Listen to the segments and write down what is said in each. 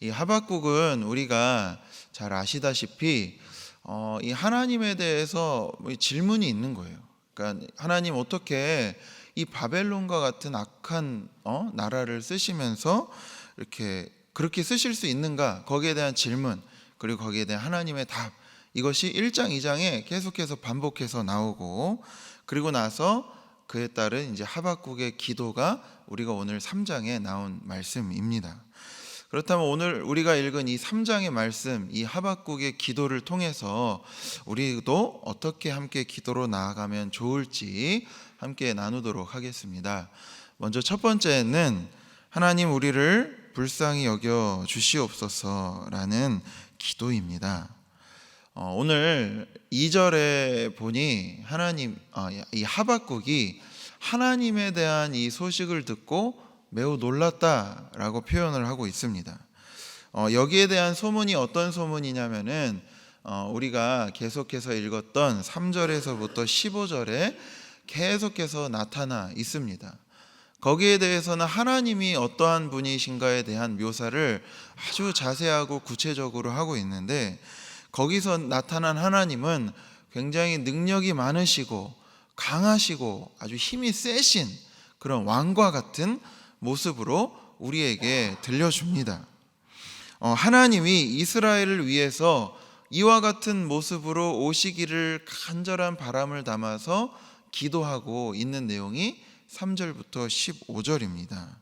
이 하박국은 우리가 잘 아시다시피 이 하나님에 대해서 질문이 있는 거예요. 그러니까 하나님 어떻게 이 바벨론과 같은 악한 나라를 쓰시면서 이렇게 그렇게 쓰실 수 있는가? 거기에 대한 질문, 그리고 거기에 대한 하나님의 답, 이것이 1장, 2장에 계속해서 반복해서 나오고, 그리고 나서 그에 따른 이제 하박국의 기도가 우리가 오늘 3장에 나온 말씀입니다. 그렇다면 오늘 우리가 읽은 이 3장의 말씀, 이 하박국의 기도를 통해서 우리도 어떻게 함께 기도로 나아가면 좋을지 함께 나누도록 하겠습니다. 먼저 첫 번째는 하나님 우리를 불쌍히 여겨 주시옵소서라는 기도입니다. 오늘 2절에 보니 이 하박국이 하나님에 대한 이 소식을 듣고 매우 놀랐다라고 표현을 하고 있습니다. 여기에 대한 소문이 어떤 소문이냐면은 우리가 계속해서 읽었던 3절에서부터 15절에 계속해서 나타나 있습니다. 거기에 대해서는 하나님이 어떠한 분이신가에 대한 묘사를 아주 자세하고 구체적으로 하고 있는데, 거기서 나타난 하나님은 굉장히 능력이 많으시고 강하시고 아주 힘이 세신 그런 왕과 같은 모습으로 우리에게 들려줍니다. 하나님이 이스라엘을 위해서 이와 같은 모습으로 오시기를 간절한 바람을 담아서 기도하고 있는 내용이 3절부터 15절입니다.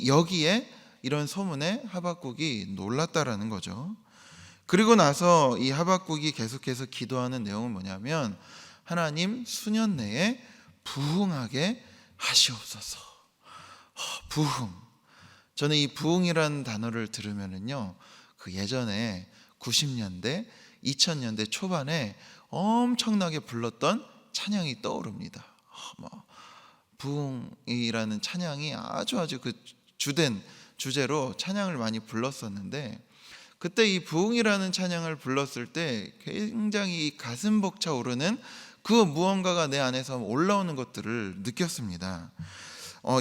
여기에 이런 소문에 하박국이 놀랐다라는 거죠. 그리고 나서 이 하박국이 계속해서 기도하는 내용은 뭐냐면, 하나님 수년 내에 부흥하게 하시옵소서. 부흥. 저는 이 부흥이라는 단어를 들으면은요, 그 예전에 90년대, 2000년대 초반에 엄청나게 불렀던 찬양이 떠오릅니다. 부흥이라는 찬양이 아주 그 주된 주제로 찬양을 많이 불렀었는데, 그때 이 부흥이라는 찬양을 불렀을 때 굉장히 가슴 벅차 오르는 그 무언가가 내 안에서 올라오는 것들을 느꼈습니다.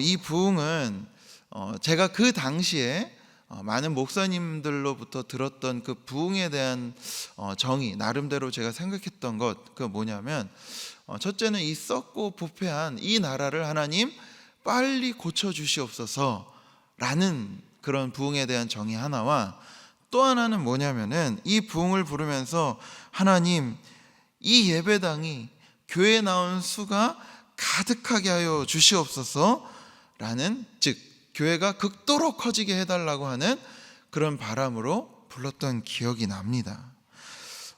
이 부흥은 제가 그 당시에 많은 목사님들로부터 들었던 그 부흥에 대한 정의, 나름대로 제가 생각했던 것, 그 뭐냐면, 첫째는 이 썩고 부패한 이 나라를 하나님 빨리 고쳐주시옵소서 라는 그런 부흥에 대한 정의 하나와, 또 하나는 뭐냐면은 이 부흥을 부르면서 하나님 이 예배당이 교회에 나온 수가 가득하게 하여 주시옵소서 라는, 즉 교회가 극도로 커지게 해달라고 하는 그런 바람으로 불렀던 기억이 납니다.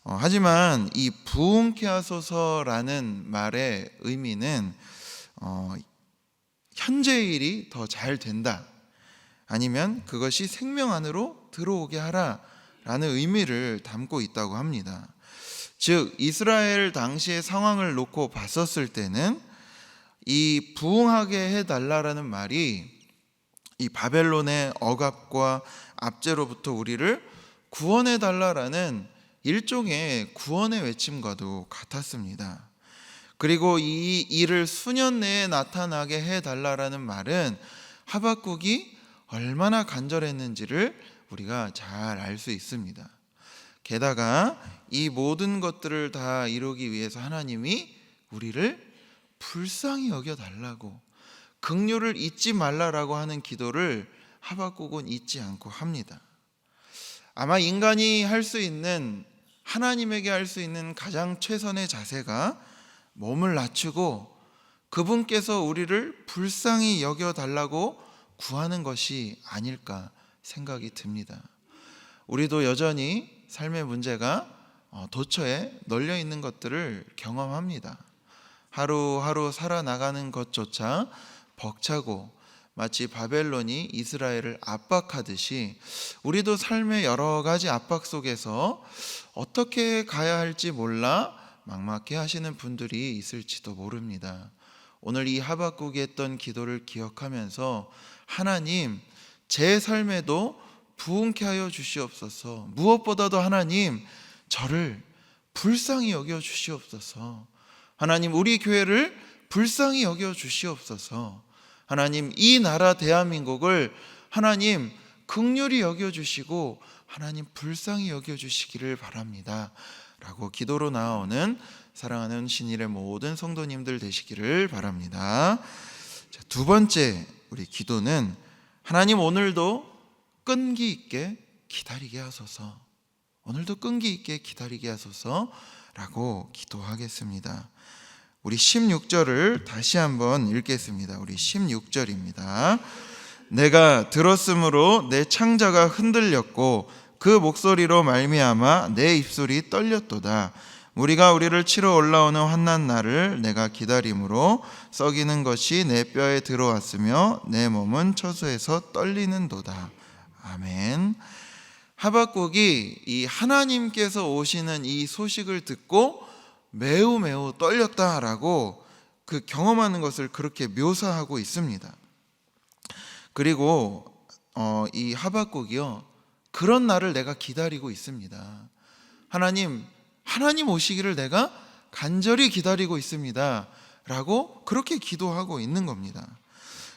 하지만 이 부흥케 하소서라는 말의 의미는 현재의 일이 더 잘 된다, 아니면 그것이 생명 안으로 들어오게 하라 라는 의미를 담고 있다고 합니다. 즉 이스라엘 당시의 상황을 놓고 봤었을 때는 이 부흥하게 해달라라는 말이 이 바벨론의 억압과 압제로부터 우리를 구원해달라라는 일종의 구원의 외침과도 같았습니다. 그리고 이 일을 수년 내에 나타나게 해달라라는 말은 하박국이 얼마나 간절했는지를 우리가 잘 알 수 있습니다. 게다가 이 모든 것들을 다 이루기 위해서 하나님이 우리를 불쌍히 여겨달라고, 긍휼을 잊지 말라라고 하는 기도를 하박국은 잊지 않고 합니다. 아마 인간이 할 수 있는, 하나님에게 할 수 있는 가장 최선의 자세가 몸을 낮추고 그분께서 우리를 불쌍히 여겨달라고 구하는 것이 아닐까 생각이 듭니다. 우리도 여전히 삶의 문제가 도처에 널려 있는 것들을 경험합니다. 하루하루 살아나가는 것조차 벅차고 마치 바벨론이 이스라엘을 압박하듯이 우리도 삶의 여러 가지 압박 속에서 어떻게 가야 할지 몰라 막막해 하시는 분들이 있을지도 모릅니다. 오늘 이 하박국이 했던 기도를 기억하면서, 하나님 제 삶에도 부흥케 하여 주시옵소서, 무엇보다도 하나님 저를 불쌍히 여겨 주시옵소서, 하나님 우리 교회를 불쌍히 여겨 주시옵소서, 하나님 이 나라 대한민국을 하나님 긍휼히 여겨주시고 하나님 불쌍히 여겨주시기를 바랍니다 라고 기도로 나아오는 사랑하는 신일의 모든 성도님들 되시기를 바랍니다. 자, 두 번째 우리 기도는 하나님 오늘도 끈기 있게 기다리게 하소서, 오늘도 끈기 있게 기다리게 하소서라고 기도하겠습니다. 우리 16절을 다시 한번 읽겠습니다. 우리 16절입니다. 내가 들었으므로 내 창자가 흔들렸고 그 목소리로 말미암아 내 입술이 떨렸도다. 무리가 우리를 치러 올라오는 환난 날을 내가 기다림으로 썩이는 것이 내 뼈에 들어왔으며 내 몸은 처소에서 떨리는도다. 아멘. 하박국이 이 하나님께서 오시는 이 소식을 듣고 매우 떨렸다라고 그 경험하는 것을 그렇게 묘사하고 있습니다. 그리고 이 하박국이요, 그런 날을 내가 기다리고 있습니다. 하나님 오시기를 내가 간절히 기다리고 있습니다 라고 그렇게 기도하고 있는 겁니다.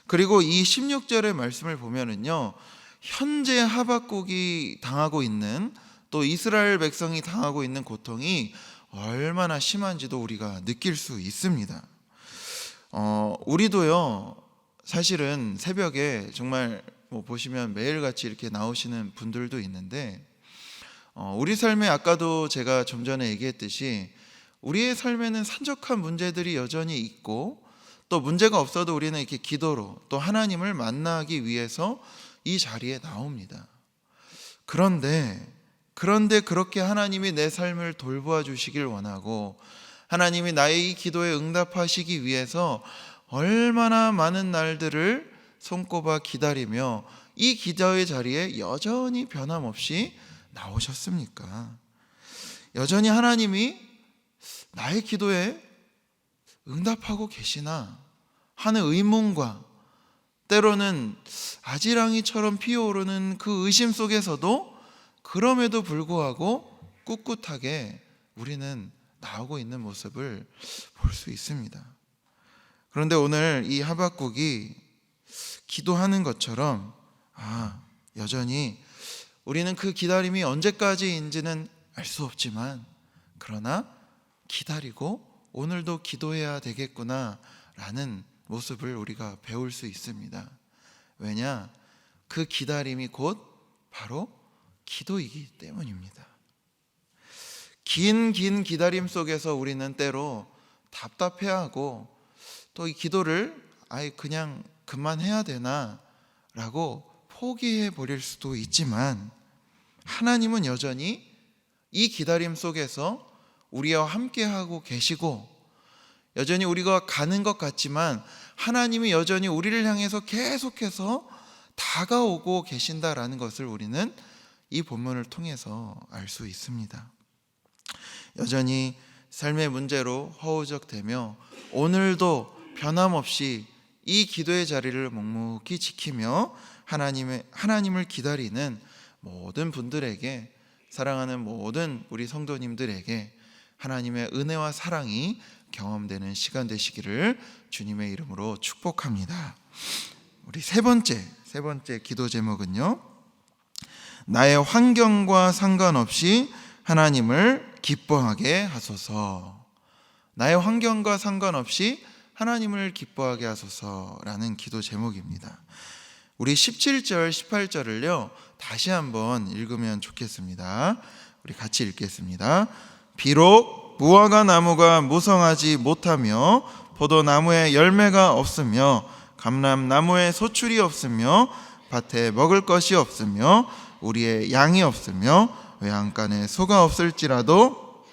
그리고 이 16절의 말씀을 보면은요, 현재 하박국이 당하고 있는, 또 이스라엘 백성이 당하고 있는 고통이 얼마나 심한지도 우리가 느낄 수 있습니다. 우리도요, 사실은 새벽에 정말 보시면 매일같이 이렇게 나오시는 분들도 있는데, 우리 삶에 아까도 제가 좀 전에 얘기했듯이 우리의 삶에는 산적한 문제들이 여전히 있고, 또 문제가 없어도 우리는 이렇게 기도로 또 하나님을 만나기 위해서 이 자리에 나옵니다. 그런데 그렇게 하나님이 내 삶을 돌보아 주시길 원하고 하나님이 나의 이 기도에 응답하시기 위해서 얼마나 많은 날들을 손꼽아 기다리며 이 기도의 자리에 여전히 변함없이 나오셨습니까? 여전히 하나님이 나의 기도에 응답하고 계시나 하는 의문과 때로는 아지랑이처럼 피어오르는 그 의심 속에서도 그럼에도 불구하고 꿋꿋하게 우리는 나오고 있는 모습을 볼 수 있습니다. 그런데 오늘 이 하박국이 기도하는 것처럼 여전히 우리는 그 기다림이 언제까지인지는 알 수 없지만 그러나 기다리고 오늘도 기도해야 되겠구나 라는 모습을 우리가 배울 수 있습니다. 왜냐? 그 기다림이 곧 바로 기도이기 때문입니다. 긴 기다림 속에서 우리는 때로 답답해하고 또 이 기도를 그냥 그만해야 되나 라고 포기해 버릴 수도 있지만, 하나님은 여전히 이 기다림 속에서 우리와 함께하고 계시고, 여전히 우리가 가는 것 같지만 하나님이 여전히 우리를 향해서 계속해서 다가오고 계신다라는 것을 우리는 이 본문을 통해서 알 수 있습니다. 여전히 삶의 문제로 허우적대며 오늘도 변함없이 이 기도의 자리를 묵묵히 지키며 하나님을 기다리는 모든 분들에게, 사랑하는 모든 우리 성도님들에게 하나님의 은혜와 사랑이 경험되는 시간 되시기를 주님의 이름으로 축복합니다. 우리 세 번째 기도 제목은요, 나의 환경과 상관없이 하나님을 기뻐하게 하소서. 나의 환경과 상관없이 하나님을 기뻐하게 하소서라는 기도 제목입니다. 우리 17절, 18절을요 다시 한번 읽으면 좋겠습니다. 우리 같이 읽겠습니다. 비록 무화과 나무가 무성하지 못하며 포도나무에 열매가 없으며 감람나무에 소출이 없으며 밭에 먹을 것이 없으며 우리의 양이 없으며 외양간에 소가 없을지라도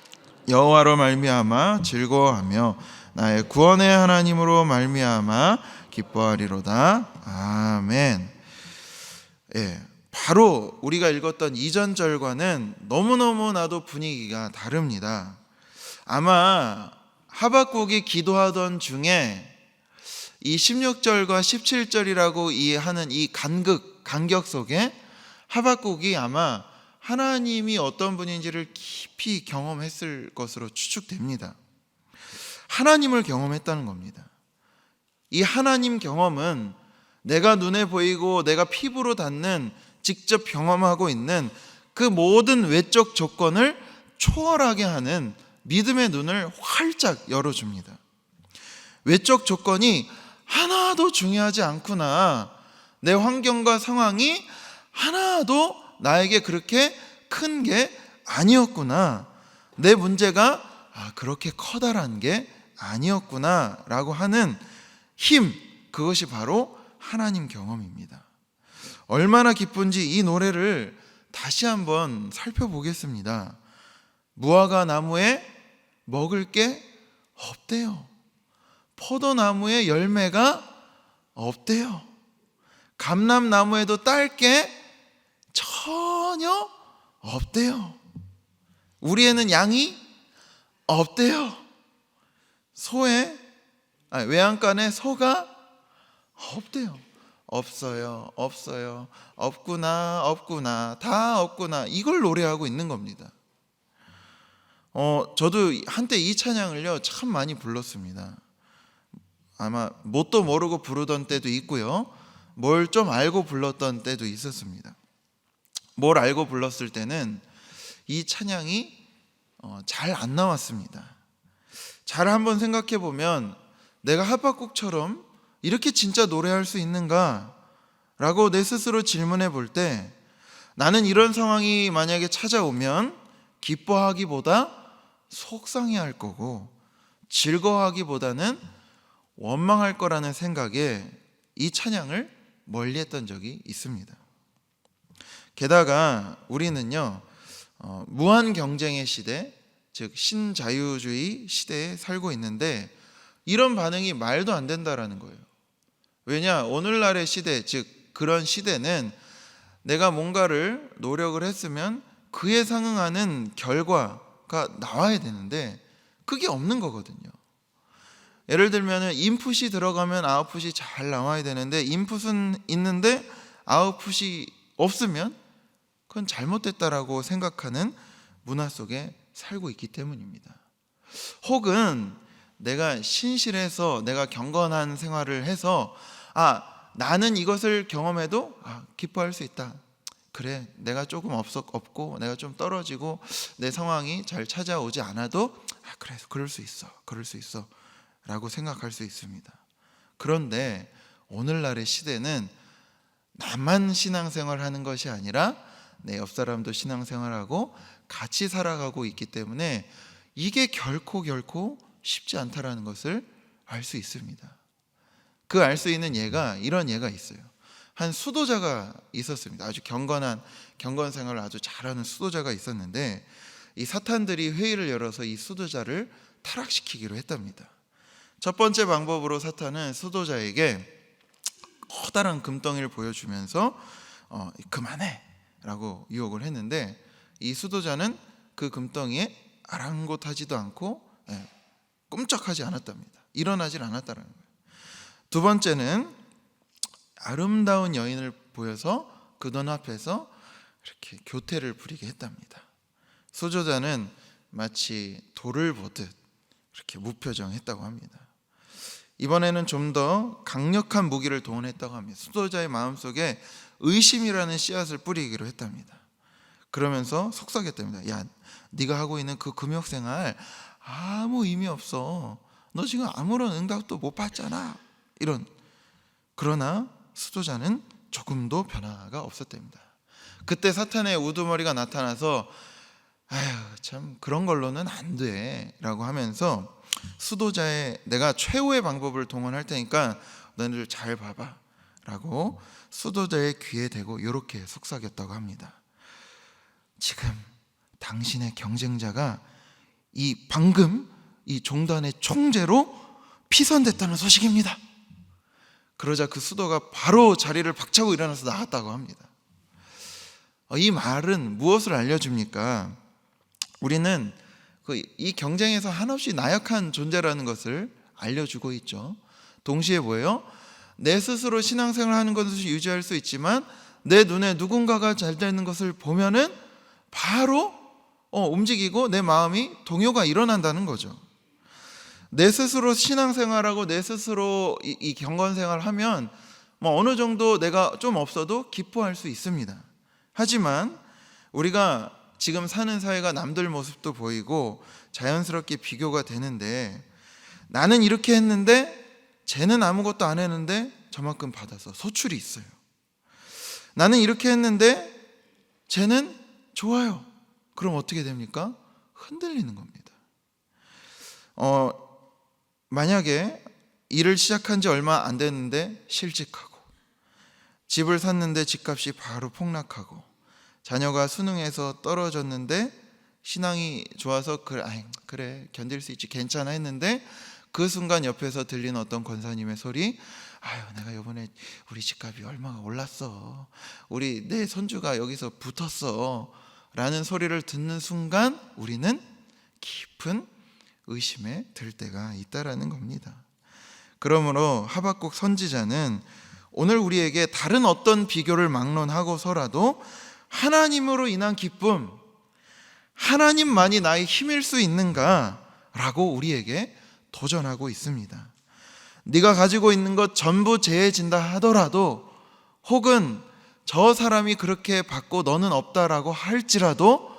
여호와로 말미암아 즐거워하며 나의 구원의 하나님으로 말미암아 기뻐하리로다. 아멘. 바로 우리가 읽었던 이전 절과는 너무나도 분위기가 다릅니다. 아마 하박국이 기도하던 중에 이 16절과 17절이라고 하는 이 간격 속에 하박국이 아마 하나님이 어떤 분인지를 깊이 경험했을 것으로 추측됩니다. 하나님을 경험했다는 겁니다. 이 하나님 경험은 내가 눈에 보이고 내가 피부로 닿는 직접 경험하고 있는 그 모든 외적 조건을 초월하게 하는 믿음의 눈을 활짝 열어줍니다. 외적 조건이 하나도 중요하지 않구나. 내 환경과 상황이 하나도 나에게 그렇게 큰 게 아니었구나. 내 문제가 그렇게 커다란 게 아니었구나 라고 하는 힘, 그것이 바로 하나님 경험입니다. 얼마나 기쁜지 이 노래를 다시 한번 살펴보겠습니다. 무화과 나무에 먹을 게 없대요. 포도나무에 열매가 없대요. 감람나무에도 딸 게 전혀 없대요. 우리에는 양이 없대요. 외양간에 소가 없대요. 없어요, 없어요, 없구나, 없구나, 다 없구나. 이걸 노래하고 있는 겁니다. 저도 한때 이 찬양을요 참 많이 불렀습니다. 아마 뭣도 모르고 부르던 때도 있고요, 뭘 좀 알고 불렀던 때도 있었습니다. 뭘 알고 불렀을 때는 이 찬양이 잘 안 나왔습니다. 잘 한번 생각해 보면 내가 하박국처럼 이렇게 진짜 노래할 수 있는가? 라고 내 스스로 질문해 볼 때, 나는 이런 상황이 만약에 찾아오면 기뻐하기보다 속상해 할 거고, 즐거워하기보다는 원망할 거라는 생각에 이 찬양을 멀리 했던 적이 있습니다. 게다가 우리는요 무한 경쟁의 시대, 즉 신자유주의 시대에 살고 있는데 이런 반응이 말도 안 된다라는 거예요. 왜냐, 오늘날의 시대, 즉 그런 시대는 내가 뭔가를 노력을 했으면 그에 상응하는 결과가 나와야 되는데 그게 없는 거거든요. 예를 들면 인풋이 들어가면 아웃풋이 잘 나와야 되는데 인풋은 있는데 아웃풋이 없으면 그건 잘못됐다라고 생각하는 문화 속에 살고 있기 때문입니다. 혹은 내가 신실해서 내가 경건한 생활을 해서 나는 이것을 경험해도 기뻐할 수 있다. 그래, 내가 조금 없고 내가 좀 떨어지고 내 상황이 잘 찾아오지 않아도 그래, 그럴 수 있어 라고 생각할 수 있습니다. 그런데 오늘날의 시대는 나만 신앙생활 하는 것이 아니라 내 옆 사람도 신앙생활하고 같이 살아가고 있기 때문에 이게 결코 쉽지 않다라는 것을 알 수 있습니다. 그 알 수 있는 예가 이런 예가 있어요. 한 수도자가 있었습니다. 아주 경건 생활을 아주 잘하는 수도자가 있었는데 이 사탄들이 회의를 열어서 이 수도자를 타락시키기로 했답니다. 첫 번째 방법으로 사탄은 수도자에게 커다란 금덩이를 보여주면서 그만해 라고 유혹을 했는데 이 수도자는 그 금덩이에 아랑곳하지도 않고 꼼짝하지 않았답니다. 일어나질 않았다는 거예요. 두 번째는 아름다운 여인을 보여서 그 눈앞에서 이렇게 교태를 부리게 했답니다. 수도자는 마치 돌을 보듯 이렇게 무표정했다고 합니다. 이번에는 좀 더 강력한 무기를 동원했다고 합니다. 수도자의 마음속에 의심이라는 씨앗을 뿌리기로 했답니다. 그러면서 속삭였답니다. 야, 네가 하고 있는 그 금욕생활 아무 의미 없어. 너 지금 아무런 응답도 못 받잖아. 그러나 수도자는 조금도 변화가 없었답니다. 그때 사탄의 우두머리가 나타나서 참 그런 걸로는 안 돼 라고 하면서 수도자의 내가 최후의 방법을 동원할 테니까 너희들 잘 봐봐 라고 수도자의 귀에 대고 이렇게 속삭였다고 합니다. 지금 당신의 경쟁자가 방금 이 종단의 총재로 피선됐다는 소식입니다. 그러자 그 수도가 바로 자리를 박차고 일어나서 나갔다고 합니다. 이 말은 무엇을 알려줍니까? 우리는 이 경쟁에서 한없이 나약한 존재라는 것을 알려주고 있죠. 동시에 뭐예요? 내 스스로 신앙생활을 하는 것을 유지할 수 있지만 내 눈에 누군가가 잘 되는 것을 보면은 바로 움직이고 내 마음이 동요가 일어난다는 거죠. 내 스스로 신앙생활하고 내 스스로 이 경건생활을 하면 어느 정도 내가 좀 없어도 기뻐할 수 있습니다. 하지만 우리가 지금 사는 사회가 남들 모습도 보이고 자연스럽게 비교가 되는데, 나는 이렇게 했는데 쟤는 아무것도 안 했는데 저만큼 받아서 소출이 있어요. 나는 이렇게 했는데 쟤는 좋아요. 그럼 어떻게 됩니까? 흔들리는 겁니다. 만약에 일을 시작한 지 얼마 안 됐는데 실직하고, 집을 샀는데 집값이 바로 폭락하고, 자녀가 수능에서 떨어졌는데 신앙이 좋아서 그래 견딜 수 있지 괜찮아 했는데, 그 순간 옆에서 들리는 어떤 권사님의 소리, 내가 이번에 우리 집값이 얼마가 올랐어, 내 손주가 여기서 붙었어 라는 소리를 듣는 순간 우리는 깊은 의심에 들 때가 있다라는 겁니다. 그러므로 하박국 선지자는 오늘 우리에게 다른 어떤 비교를 막론하고서라도 하나님으로 인한 기쁨, 하나님만이 나의 힘일 수 있는가라고 우리에게 도전하고 있습니다. 네가 가지고 있는 것 전부 제해진다 하더라도, 혹은 저 사람이 그렇게 받고 너는 없다라고 할지라도,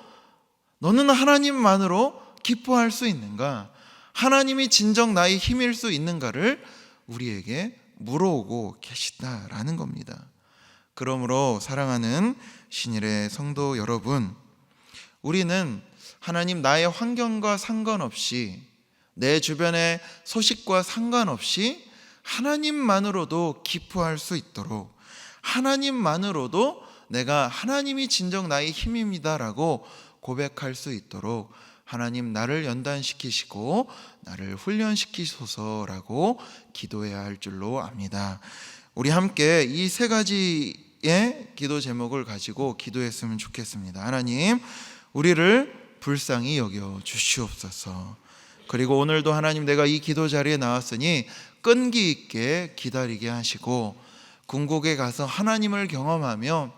너는 하나님만으로 기뻐할 수 있는가, 하나님이 진정 나의 힘일 수 있는가를 우리에게 물어오고 계시다라는 겁니다. 그러므로 사랑하는 신일의 성도 여러분, 우리는 하나님 나의 환경과 상관없이, 내 주변의 소식과 상관없이 하나님만으로도 기뻐할 수 있도록, 하나님만으로도 내가 하나님이 진정 나의 힘입니다라고 고백할 수 있도록 하나님 나를 연단시키시고 나를 훈련시키소서라고 기도해야 할 줄로 압니다. 우리 함께 이 세 가지의 기도 제목을 가지고 기도했으면 좋겠습니다. 하나님, 우리를 불쌍히 여겨 주시옵소서. 그리고 오늘도 하나님, 내가 이 기도 자리에 나왔으니 끈기 있게 기다리게 하시고, 궁극에 가서 하나님을 경험하며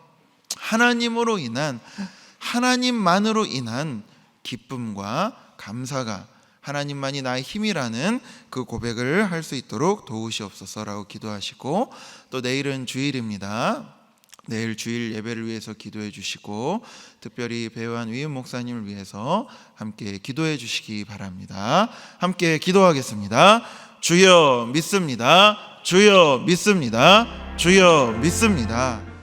하나님으로 인한, 하나님만으로 인한 기쁨과 감사가, 하나님만이 나의 힘이라는 그 고백을 할 수 있도록 도우시옵소서라고 기도하시고, 또 내일은 주일입니다. 내일 주일 예배를 위해서 기도해 주시고, 특별히 배우한 위은 목사님을 위해서 함께 기도해 주시기 바랍니다. 함께 기도하겠습니다. 주여 믿습니다. 주여 믿습니다. 주여 믿습니다.